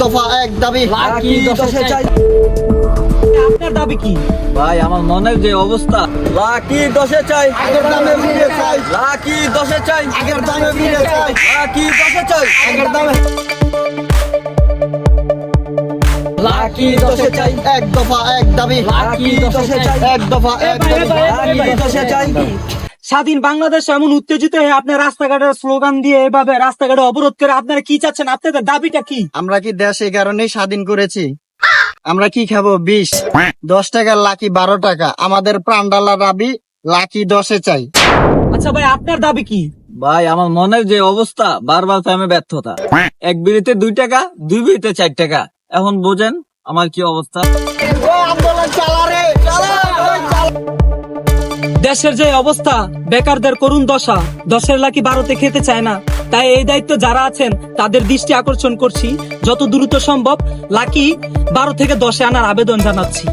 দফা এক দাবি। লাকি 10-এ চাই। আপনার দাবি কি? ভাই আমার মনের যে অবস্থা, লাকি 10-এ চাই। আগের দামে ফিরে চাই, লাকি 10-এ চাই। আগের দামে ফিরে চাই, লাকি 10-এ চাই। আগের দামে। লাকি 10-এ চাই। এক দফা এক দাবি, লাকি 10-এ চাই। এক দফা এক দাবি। লাকি 10-এ চাই। স্বাধীন বাংলাদেশ এমন উত্তেজিত হয়ে আপনার রাস্তাঘাটের স্লোগান দিয়ে এভাবে রাস্তাঘাটে অবরোধ করে আপনারা কি চাচ্ছেন? আপনাদের দাবিটা কি? আমরা কি দেশ এই কারণেই স্বাধীন করেছি? আমরা কি খাবো? 10 টাকার লাকি 12 টাকা। আমাদের প্রাণডালা দাবি লাকি 10-এ চাই। আচ্ছা ভাই, আপনার দাবি কি? ভাই আমার মনের যে অবস্থা, বারবার প্রেমে ব্যর্থতা। এক বিড়িতে 2 টাকা, 2 বিড়িতে 4 টাকা। এখন বোঝেন আমার কি অবস্থা। আন্দোলন চালা রে, চালা। দেশের যে অবস্থা, বেকারদের করুণ দশা, 10-এর লাকি 12-তে খেতে চায় না। তাই এই দায়িত্ব যারা আছেন তাদের দৃষ্টি আকর্ষণ করছি, যত দ্রুত সম্ভব লাকি 12 থেকে 10-এ আনার আবেদন জানাচ্ছি।